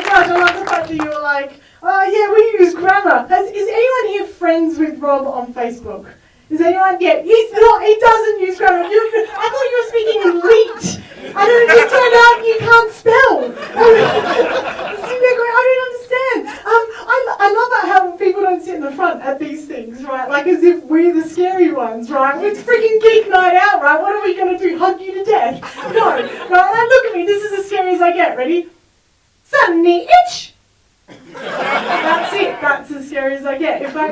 gosh, I love the fact that you were like, oh yeah, we use grammar. Is anyone here friends with Rob on Facebook? Is anyone? Yeah, he's not, he doesn't use grammar. I thought you were speaking elite. And then it just turned out you can't spell. I don't understand. I love that how people don't sit in the front at these things, right? Like as if we're the scary ones, right? It's freaking geek night out, right? What are we going to do, hug you to death? No, right? And look at me, this is as scary as I get. Ready? Suddenly itch. That's it, that's as scary as I get. If I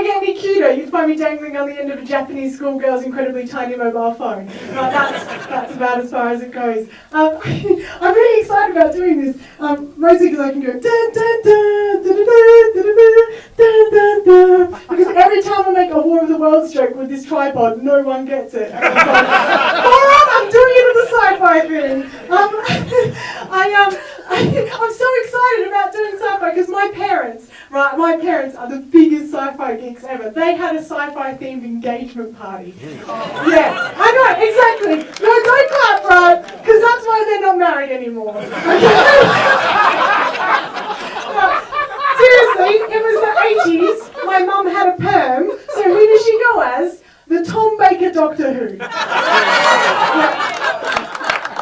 get any cuter, you'd find me dangling on the end of a Japanese schoolgirl's incredibly tiny mobile phone. That's about as far as it goes. I'm really excited about doing this, mostly because I can go dun dun dun dun dun dun dun dun, because every time I make a War of the Worlds joke with this tripod, no one gets it. And it's like, alright, I'm doing it with the sci-fi thing. I'm so excited about doing sci-fi because my parents are the biggest sci-fi geeks ever. They had a sci-fi themed engagement party. Yeah, I know, exactly. No, don't clap, right? Because that's why they're not married anymore. Seriously, it was the 80s. My mum had a perm, so who did she go as? The Tom Baker Doctor Who. Yeah.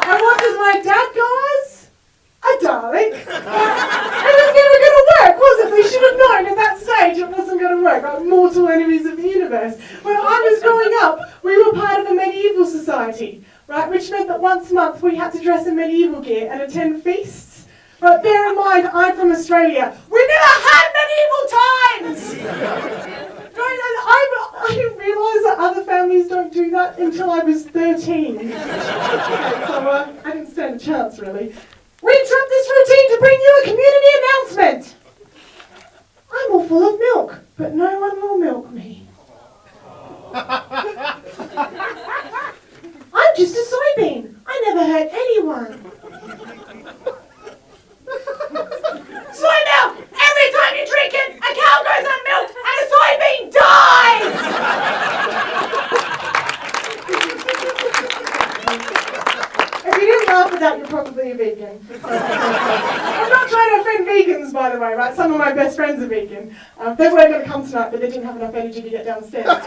And what does my dad go as? A Dalek. It was never going to work, was it? They should have known at that stage it wasn't going to work. Like mortal enemies of the universe. When I was growing up, we were part of a medieval society, right? Which meant that once a month we had to dress in medieval gear and attend feasts. But bear in mind, I'm from Australia. We never had medieval times! I didn't realise that other families don't do that until I was 13. Okay, so I didn't stand a chance, really. We interrupt this routine to bring you a community announcement. I'm all full of milk, but no one will milk me. I'm just a soybean. I never hurt anyone. Soy milk! Every time you drink it, a cow goes unmilked and a soybean dies! If you didn't laugh at that, you're probably a vegan. I'm not trying to offend vegans, by the way, right? Some of my best friends are vegan. They were going to come tonight, but they didn't have enough energy to get downstairs. Has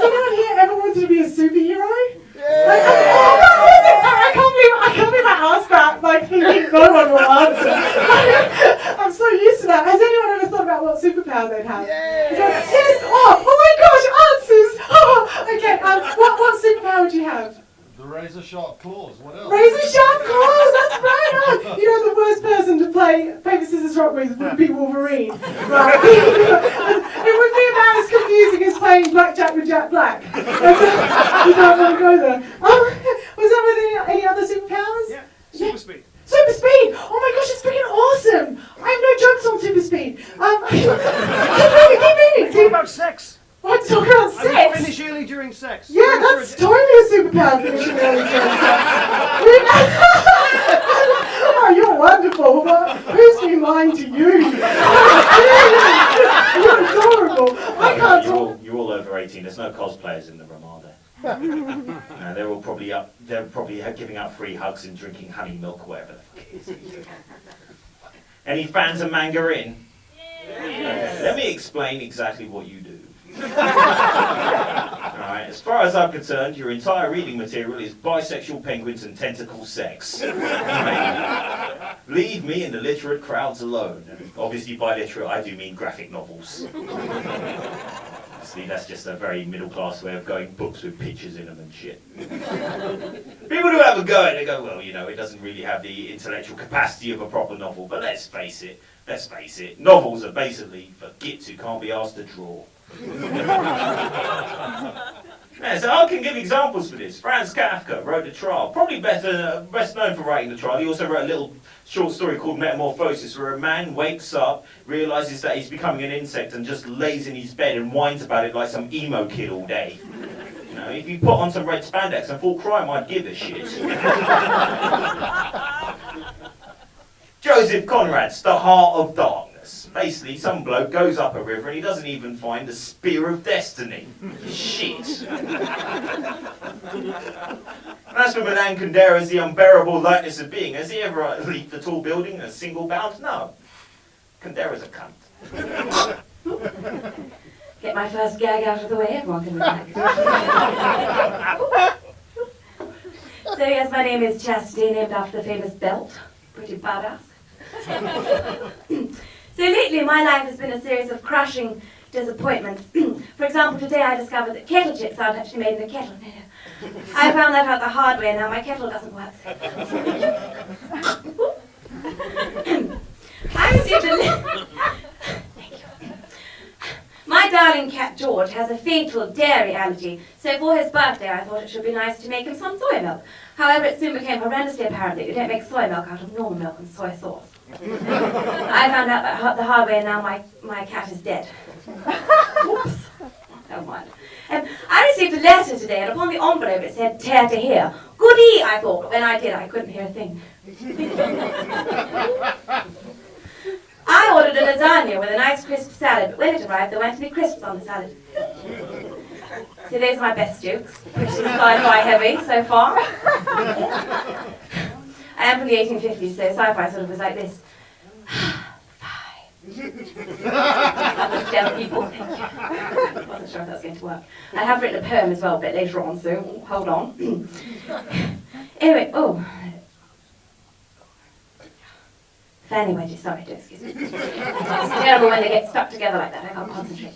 anyone here ever wanted to be a superhero? Like, I can't believe I asked that, like thinking no one will answer. I'm so used to that. Has anyone ever thought about what superpower they'd have? Yes! Oh my gosh, answers! Oh, okay, what superpower would you have? The razor sharp claws, what else? Razor sharp claws, that's right! You know, the worst person to play paper, scissors, rock with would be Wolverine. Right? It would be about as confusing as playing blackjack with Jack Black. You don't want to go there. Was that with any other superpowers? Yeah, super speed. Super speed! Oh my gosh, it's freaking awesome! I have no jokes on super speed. Keep moving. What about sex? What, talk about sex? I mean, finish early during sex. Yeah, that's totally a superpower, finishing early during sex. Oh, you're wonderful. Well, who's been lying to you? You're adorable. I can't talk. You're all over 18. There's no cosplayers in the room, are there? They're all probably up. They're probably giving out free hugs and drinking honey milk, whatever the fuck it is. Any fans of manga in? Yes. Let me explain exactly what you do. Alright, as far as I'm concerned, your entire reading material is bisexual penguins and tentacle sex. Right? Leave me and the literate crowds alone. And obviously by literate I do mean graphic novels. Obviously that's just a very middle class way of going books with pictures in them and shit. People do have a go at it, they go, well, you know, it doesn't really have the intellectual capacity of a proper novel, but let's face it, novels are basically for gits who can't be asked to draw. Yeah, so I can give examples for this. Franz Kafka wrote The Trial, probably best known for writing The Trial. He also wrote a little short story called Metamorphosis, where a man wakes up, realises that he's becoming an insect and just lays in his bed and whines about it like some emo kid all day. You know, if you put on some red spandex and full crime, I'd give a shit. Joseph Conrad's The Heart of Darkness. Basically, some bloke goes up a river and he doesn't even find the Spear of Destiny. Shit. And as for Madame Kundera's the unbearable lightness of being, has he ever leaped a tall building in a single bound? No. Kundera's a cunt. Get my first gag out of the way, everyone can relax. So yes, my name is Chastity, named after the famous belt. Pretty badass. So lately my life has been a series of crushing disappointments. For example, today I discovered that kettle chips aren't actually made in a kettle. I found that out the hard way and now my kettle doesn't work. I received a Thank you. My darling cat George has a fatal dairy allergy, so for his birthday I thought it should be nice to make him some soy milk. However, it soon became horrendously apparent that you don't make soy milk out of normal milk and soy sauce. I found out that the hard way and now my cat is dead. Oops. Never mind. I received a letter today and upon the envelope it said, tear to hear. Goodie, I thought, but when I did I couldn't hear a thing. I ordered a lasagna with a nice crisp salad, but when it arrived there weren't any crisps on the salad. So those are my best jokes. Pretty sci-fi heavy so far. I am from the 1850s, so sci-fi sort of was like this. Dead people. Thank you. I wasn't sure if that was going to work. I have written a poem as well a bit later on, so hold on. Anyway, fanny wedges, sorry, do excuse me. It's terrible when they get stuck together like that, I can't concentrate.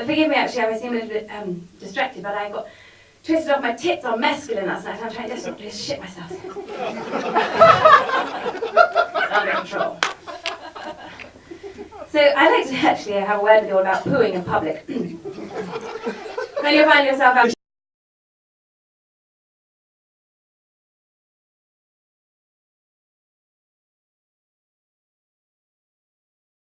Forgive me actually, I seem a little bit distracted, but I got twisted off my tits on mescaline last night. I'm trying desperately to shit myself. Under control. So I'd like to actually have a word with you all about pooing in public. When you find yourself out